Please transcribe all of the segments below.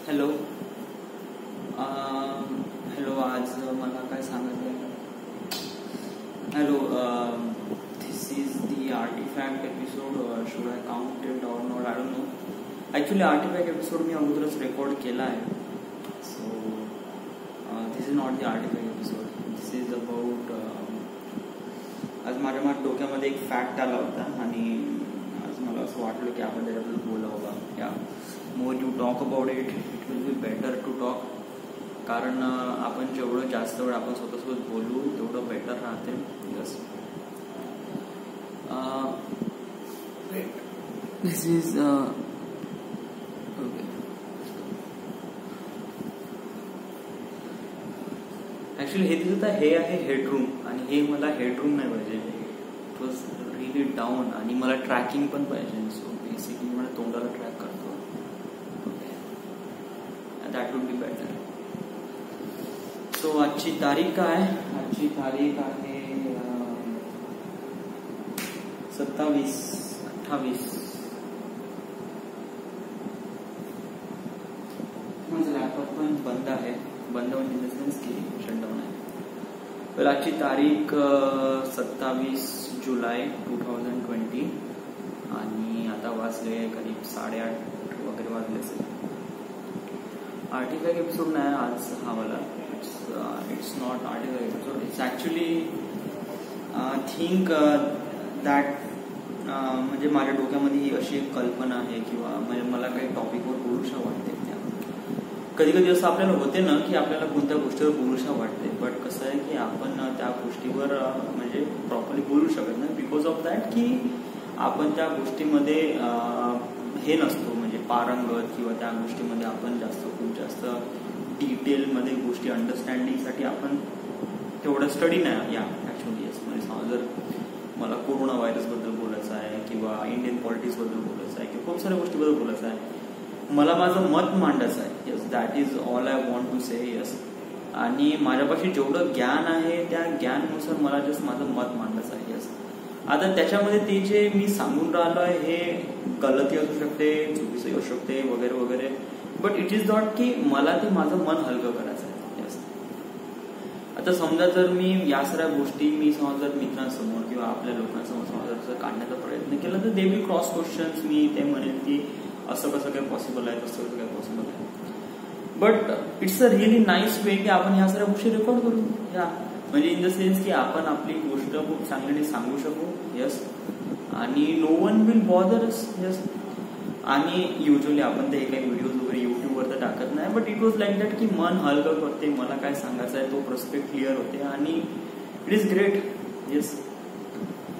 Hello hello आज मला काय सांगायचं आहे. Hello this is the artifact episode. Should I count it or not, I don't know. Actually artifact episode मी अगोदरच रेकॉर्ड केला आहे. So this is not the artifact episode. This is about आज माझ्या डोक्यामध्ये एक फॅक्ट आला होता आणि आज मला असं वाटलं की आपण त्याच्याबद्दल बोलावं. Yeah more you talk about it, it will be better to talk. कारण आपण जेवढं जास्त वेळ आपण स्वतःसोबत बोलू तेवढं बेटर राहते. Yes, this is okay. Actually हे दिसत आहे, हे आहे हेडरूम आणि हे मला हेडरूम नाही पाहिजे. इट वॉज रिअली डाऊन आणि मला ट्रॅकिंग पण पाहिजे. सो बेसिकली मला तोंडाला ट्रॅक करतो. That would be better. So आजची तारीख काय? आजची तारीख आहे 27/28. माझं लॅपटॉप पण बंद आहे. बंद म्हणजे इन द सेन्स की शटडाऊन आहे. तर आजची तारीख 27 जुलै 2020 आणि आता वाजले करीब 8:30 वगैरे वाजले असेल. आर्टिफॅक्ट एपिसोड नाही आज हा मला. It's not artefact episode. It's actually think that म्हणजे माझ्या डोक्यामध्ये ही अशी एक कल्पना आहे किंवा म्हणजे मला काही टॉपिकवर बोलूशा वाटते. कधी कधी असं आपल्याला होते ना की आपल्याला कोणत्या गोष्टीवर बोलूशा वाटते, बट कसं आहे की आपण त्या गोष्टीवर म्हणजे प्रॉपरली बोलू शकत नाही बिकॉज ऑफ दॅट की आपण त्या गोष्टीमध्ये हे नसतो म्हणजे पारंगत किंवा त्या गोष्टीमध्ये आपण खूप जास्त डिटेलमध्ये गोष्टी अंडरस्टँडिंगसाठी आपण तेवढं स्टडी नाही. या ॲक्च्युली येस, म्हणजे जर मला कोरोना व्हायरसबद्दल बोलायचं आहे किंवा इंडियन पॉलिटिक्सबद्दल बोलायचं आहे किंवा खूप साऱ्या गोष्टीबद्दल बोलायचं आहे, मला माझं मत मांडायचं आहे. Yes, that is all I want to say. Yes, आणि माझ्यापाशी जेवढं ज्ञान आहे त्या ज्ञानानुसार मला जस्ट माझं मत मांडायचं आहे. येस, आता त्याच्यामध्ये ते जे मी सांगून राहिलो आहे हे गलती असू शकते, चुकीचं असू शकते वगैरे वगैरे, बट इट इज नॉट की मला ते माझं मन हलकं करायचं आहे. येस, आता समजा जर मी या सगळ्या गोष्टी मी समजा जर मित्रांसमोर किंवा आपल्या लोकांसमोर समजा काढण्याचा प्रयत्न केला तर दे विल क्रॉस क्वेश्चन्स. मी ते म्हणेन की असं कसं काय पॉसिबल आहे, तसं कसं काय पॉसिबल आहे. But it's a really nice way की आपण ह्या सगळ्या गोष्टी रेकॉर्ड करू. या म्हणजे इन द सेन्स की आपण आपली गोष्ट खूप चांगल्याने सांगू शकू. येस, आणि no one will bother us. Yes, आणि युजली आपण ते काही व्हिडिओज वगैरे युट्यूबवर तर टाकत नाही, but it was like that की मन हलकं करते, मला काय सांगायचं आहे तो पर्स्पेक्ट क्लिअर होते आणि इट इज ग्रेट. येस,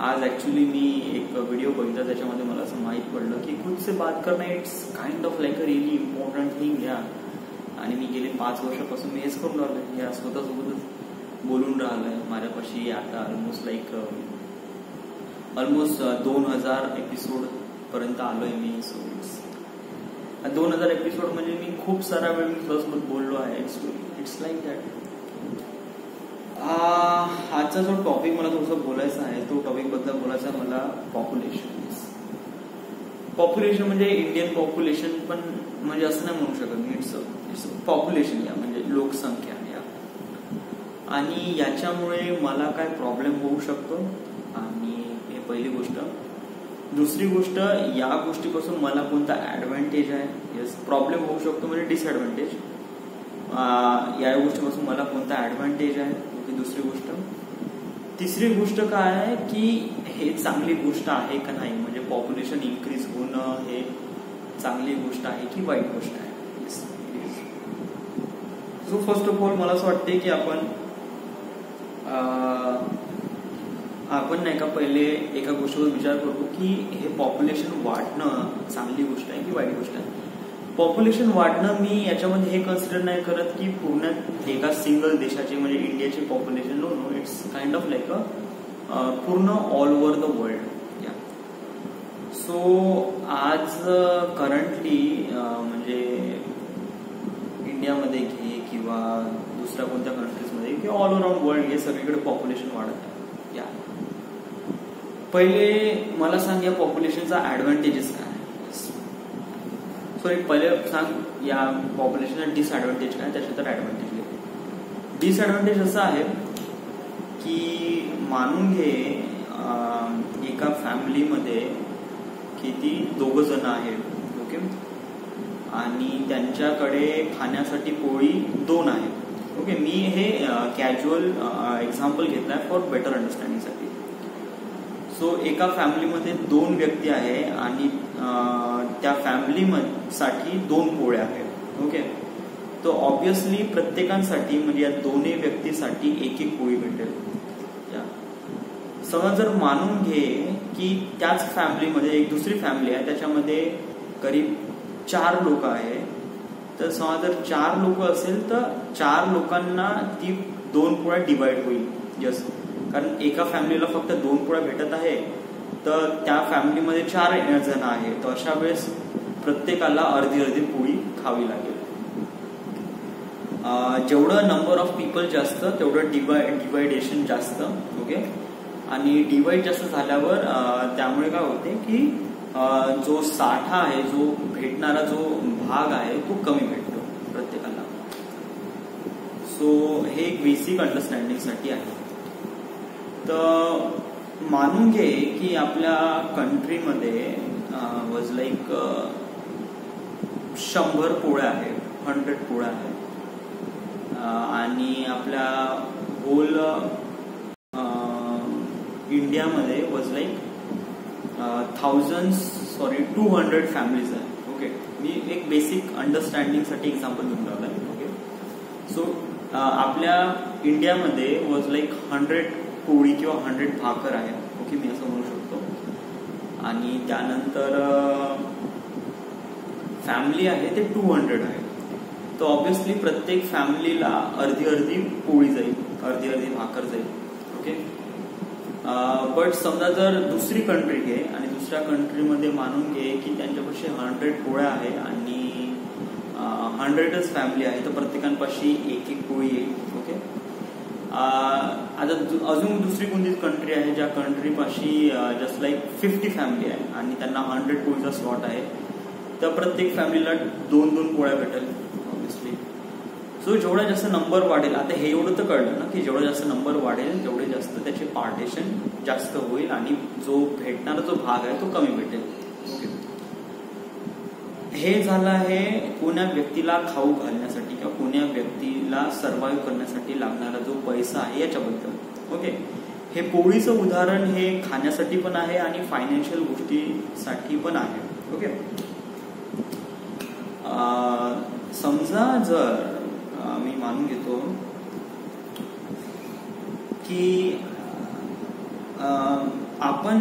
आज ऍक्च्युली मी एक व्हिडिओ बघितला त्याच्यामध्ये मला असं माहीत पडलं की खुद से बात करणं it's kind of like a really important thing. या आणि मी गेले 5 वर्षापासून मी हेच करून राहिलोय. या स्वतःसोबतच बोलून राहिलोय. माझ्यापाशी आता ऑलमोस्ट 2000 एपिसोड पर्यंत आलोय मी. सो इट्स 2000 एपिसोड म्हणजे मी खूप सारा वेळ मी स्वतःसोबत बोललो आहे. It's like that. आजचा जो टॉपिक मला थोडंसं बोलायचा आहे तो टॉपिक बद्दल बोलायचा आहे मला पॉप्युलेशन. पॉप्युलेशन म्हणजे इंडियन पॉप्युलेशन पण म्हणजे असं नाही म्हणू शकत मी. इट्स पॉप्युलेशन या म्हणजे लोकसंख्या या. आणि याच्यामुळे मला काय प्रॉब्लेम होऊ शकतो आणि हे पहिली गोष्ट. दुसरी गोष्ट, या गोष्टीपासून मला कोणता ऍडव्हान्टेज आहे. येस, प्रॉब्लेम होऊ शकतो म्हणजे डिसएडव्हान्टेज. या गोष्टीपासून मला कोणता ऍडव्हान्टेज आहे ही दुसरी गोष्ट. तिसरी गोष्ट काय आहे की हे चांगली गोष्ट आहे का नाही, म्हणजे पॉप्युलेशन इन्क्रीज होणं हे चांगली गोष्ट आहे की वाईट गोष्ट आहे. सो फर्स्ट ऑफ ऑल मला असं वाटते की आपण नाही का पहिले एका गोष्टीवर विचार करतो की हे पॉप्युलेशन वाढणं चांगली गोष्ट आहे की वाईट गोष्ट आहे. पॉप्युलेशन वाढणं मी याच्यामध्ये हे कन्सिडर नाही करत की पूर्ण एका सिंगल देशाचे म्हणजे इंडियाचे population. No no, it's kind of like पूर्ण all over the world. Yeah so आज करंटली म्हणजे इंडियामध्ये घे किंवा दुसऱ्या कोणत्या कंट्रीजमध्ये किंवा ऑल अराउंड वर्ल्ड हे सगळीकडे पॉप्युलेशन वाढत आहे. या पहिले मला सांग या पॉप्युलेशनचा ऍडव्हान्टेजेस काय. सो पहिले सांग या पॉप्युलेशनचा डिसएडव्हान्टेज काय, त्याच्यानंतर ऍडव्हान्टेज घे. डिसएडव्हान्टेज असं आहे की मानून घे एका फॅमिलीमध्ये किती 2 जण आहेत, ओके, आणि त्यांच्याकडे खाण्यासाठी पोळी 2 आहेत, ओके. मी हे कॅज्युअल एक्झाम्पल घेतलाय फॉर बेटर अंडरस्टँडिंगसाठी. सो एका फॅमिलीमध्ये 2 व्यक्ती आहे आणि त्या फॅमिलीसाठी 2 पोळ्या आहेत, ओके. तो ऑब्विसली प्रत्येकांसाठी म्हणजे या दोन्ही व्यक्तीसाठी 1-1 पोळी भेटेल. समजा जर मानून घे की त्याच फॅमिलीमध्ये एक दुसरी फॅमिली आहे, त्याच्यामध्ये करीब 4 लोक आहे. तर समजा जर 4 लोक असेल तर 4 लोकांना ती 2 पोळ्या डिवाइड होईल. यस, कारण एका फॅमिलीला फक्त 2 पोळ्या भेटत आहे, तर त्या फॅमिलीमध्ये 4 जण आहे, तर अशा वेळेस प्रत्येकाला अर्धी पोळी खावी लागेल. जेवढं नंबर ऑफ पीपल जास्त तेवढं डिवायडेशन जास्त, ओके. आणि डिवाइड जास्त झाल्यावर त्यामुळे काय होते की जो साठा आहे, जो भेटणारा जो भाग आहे तो कमी भेटतो प्रत्येकाला. सो हे एक बेसिक अंडरस्टँडिंगसाठी आहे. तर मानून घे की आपल्या कंट्रीमध्ये वॉज लाईक 100 पोळ्या आहेत, 100 पोळ्या आहेत, आणि आपल्या होल इंडियामध्ये वॉज लाईक 200 फॅमिलीज आहेत, ओके. मी एक बेसिक अंडरस्टँडिंगसाठी एक्झाम्पल घेऊन राहिलो आहे, ओके. सो आपल्या इंडियामध्ये वॉज लाईक 100 पोळी किंवा 100 भाकर आहे, ओके, मी असं म्हणू शकतो. आणि त्यानंतर फॅमिली आहे ते 200 आहे. तर ऑब्विसली प्रत्येक फॅमिलीला अर्धी पोळी जाईल, अर्धी भाकर जाईल, ओके. बट समजा जर दुसरी कंट्री घे आणि दुसऱ्या कंट्रीमध्ये मानून घे की त्यांच्यापाशी 100 पोळ्या आहे आणि 100च फॅमिली आहे, तर प्रत्येकांपाशी 1-1 पोळी येईल, ओके. आता अजून दुसरी कोणतीच कंट्री आहे ज्या कंट्रीपाशी जस्ट लाईक 50 फॅमिली आहे आणि त्यांना 100 पोळीचा स्लॉट आहे, तर प्रत्येक फॅमिलीला 2-2 पोळ्या भेटेल ऑब्विसली. सो जेवढा जास्त नंबर वाढेल, आता हे एवढं तर कळलं ना की जेवढा जास्त नंबर वाढेल तेवढे जास्त त्याचे पार्टिशन जास्त होईल आणि जो भेटणारा जो भाग आहे तो कमी भेटेल, ओके. हे झालं आहे कोण्या व्यक्तीला खाऊ घालण्यासाठी किंवा कोण्या व्यक्तीला सर्व्हाइव्ह करण्यासाठी लागणारा जो पैसा आहे याच्याबद्दल, ओके. हे पोळीचं उदाहरण हे खाण्यासाठी पण आहे आणि फायनान्शियल गोष्टीसाठी पण आहे, ओके. समजा जर मी मानून घेतो की आपण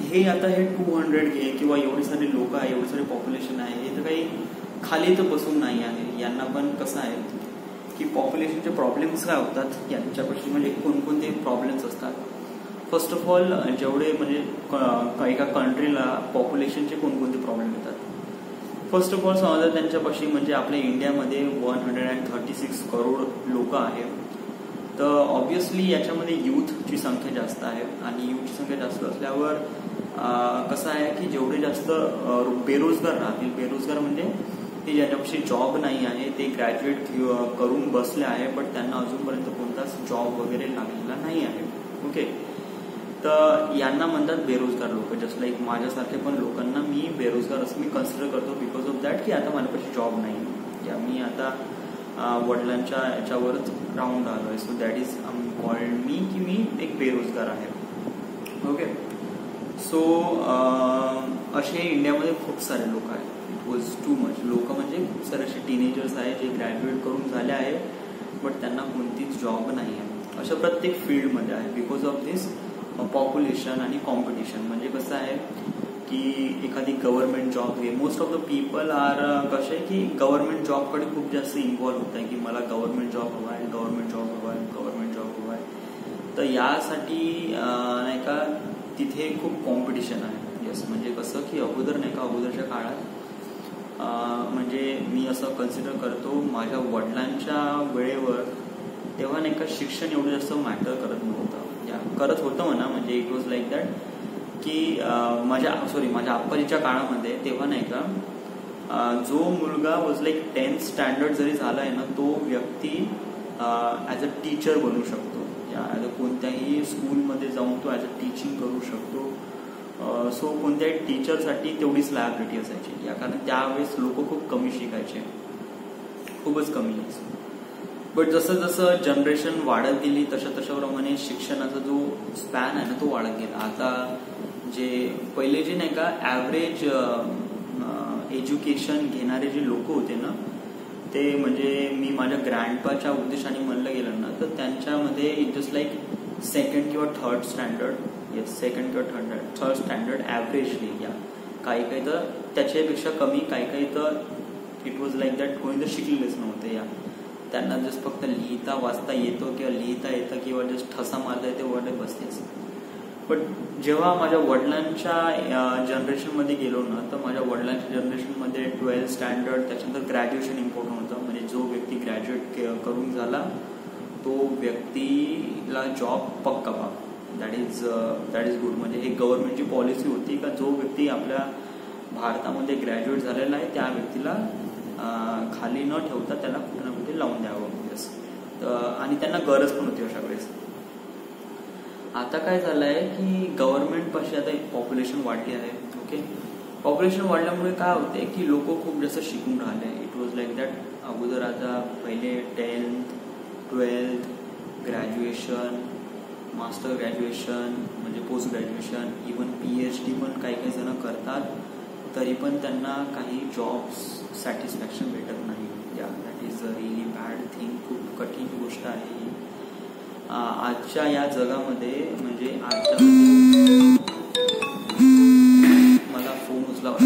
हे आता हे 200 घे किंवा एवढे सारे लोक आहे, एवढे सारे पॉप्युलेशन आहे, हे तर काही खाली तर बसून नाही आहे. यांना पण कसं आहे की पॉप्युलेशनचे प्रॉब्लेम्स काय होतात यांच्यापाशी, म्हणजे कोणकोणते प्रॉब्लेम्स असतात. फर्स्ट ऑफ ऑल जेवढे म्हणजे एका कंट्रीला पॉप्युलेशनचे कोणकोणते प्रॉब्लेम येतात. फर्स्ट ऑफ ऑल समजा त्यांच्यापाशी म्हणजे आपल्या इंडियामध्ये 136 करोड लोक आहेत, तर ऑब्विसली याच्यामध्ये यूथची संख्या जास्त आहे आणि यूथची संख्या जास्त असल्यावर कसं आहे की जेवढे जास्त बेरोजगार राहतील, बेरोजगार म्हणजे ते ज्याच्यापाशी जॉब नाही आहे, ते ग्रॅज्युएट करून बसले आहे बट त्यांना अजूनपर्यंत कोणताच जॉब वगैरे लागलेला नाही आहे, ओके. तर यांना म्हणतात बेरोजगार लोक. जस्ट लाईक माझ्यासारखे पण लोकांना मी बेरोजगार असं मी कन्सिडर करतो बिकॉज ऑफ दॅट की आता माझ्यापाशी जॉब नाही, या मी आता वडिलांच्या याच्यावरच राहून राहिलो आहे. So that is called me की मी एक बेरोजगार आहे, ओके. सो असे इंडियामध्ये खूप सारे लोक आहेत. It was too much. लोक म्हणजे खूप सारे असे टीनेजर्स आहे जे ग्रॅज्युएट करून झाले आहे बट त्यांना कोणतीच जॉब नाही आहे. अशा प्रत्येक फील्डमध्ये आहे बिकॉज ऑफ दिस पॉप्युलेशन आणि कॉम्पिटिशन. म्हणजे कसं आहे की एखादी गव्हर्नमेंट जॉब घे, most of the people are कसे की गव्हर्नमेंट जॉबकडे खूप जास्त इन्व्हॉल्व्ह होत आहे की मला गव्हर्नमेंट जॉब हवा आहे, गव्हर्नमेंट जॉब हवा आहे, गव्हर्नमेंट जॉब हवा आहे. तर यासाठी नाही का तिथे खूप कॉम्पिटिशन आहे. यस, म्हणजे कसं की अगोदर नाही का अगोदरच्या काळात म्हणजे मी असं कन्सिडर करतो माझ्या वडिलांच्या वेळेवर तेव्हा नाही का शिक्षण एवढं जास्त मॅटर करत नव्हतं, करत होतं म्हणा. म्हणजे इट वॉज लाईक दॅट की माझ्या आप्पाजीच्या काळामध्ये तेव्हा नाही का जो मुलगा वॉज लाईक 10th स्टँडर्ड जरी झाला आहे ना, तो व्यक्ती ॲज अ टीचर बनू शकतो, या ॲज अ कोणत्याही स्कूलमध्ये जाऊन तो ॲज अ टीचिंग करू शकतो. सो कोणत्याही टीचरसाठी तेवढीच लायबिलिटी असायची, या कारण त्यावेळेस लोक खूप कमी शिकायचे, खूपच कमी यायचं. बट जसं जसं जनरेशन वाढत गेली तशाप्रमाणे शिक्षणाचा जो स्पॅन आहे ना तो वाढत गेला. आता जे पहिले जे नाही का ॲव्हरेज एज्युकेशन घेणारे जे लोक होते ना, ते म्हणजे मी माझ्या ग्रँडपाच्या उद्देशाने म्हणलं गेलं ना, तर त्यांच्यामध्ये इट जस्ट लाईक सेकंड किंवा थर्ड स्टँडर्ड, येस सेकंड किंवा थर्ड स्टँडर्ड ॲव्हरेजली, या काही काही तर त्याच्यापेक्षा कमी, काही तर इट वॉज लाईक दॅट कोणी तर शिकलेलेच नव्हते. या त्यांना जस्ट फक्त लिहिता वाचता येतो किंवा लिहिता येतं किंवा जस्ट ठसा मारता येते वगैरे बसतेच. बट जेव्हा माझ्या वडिलांच्या जनरेशनमध्ये गेलो ना, तर माझ्या वडिलांच्या जनरेशनमध्ये 12th स्टँडर्ड, त्याच्यानंतर ग्रॅज्युएशन इम्पॉर्टंट होतं. म्हणजे जो व्यक्ती ग्रॅज्युएट करून झाला तो व्यक्तीला जॉब पक्का बा, दॅट इज गुड. म्हणजे हे गव्हर्नमेंटची पॉलिसी होती का जो व्यक्ती आपल्या भारतामध्ये ग्रॅज्युएट झालेला आहे त्या व्यक्तीला खाली न ठेवता त्याला कुठे ना कुठे लावून द्यावं. आणि त्यांना गरज पण होती अशा वेळेस. आता काय झालंय की गव्हर्नमेंटपाशी आता पॉप्युलेशन वाढली आहे. ओके, पॉप्युलेशन वाढल्यामुळे काय होते की लोक खूप जास्त शिकून राहिले. इट वॉज लाईक दॅट अगोदर आता पहिले 10th 12th graduation, master graduation म्हणजे पोस्ट ग्रॅज्युएशन, इवन PhD पण काही काही जण करतात, तरी पण त्यांना काही जॉब्स सॅटिस्फॅक्शन भेटत नाही. या that is a really bad thing. खूप कठीण गोष्ट आहे ही आजच्या या जगामध्ये. म्हणजे आजच्या मला फोन उचलावा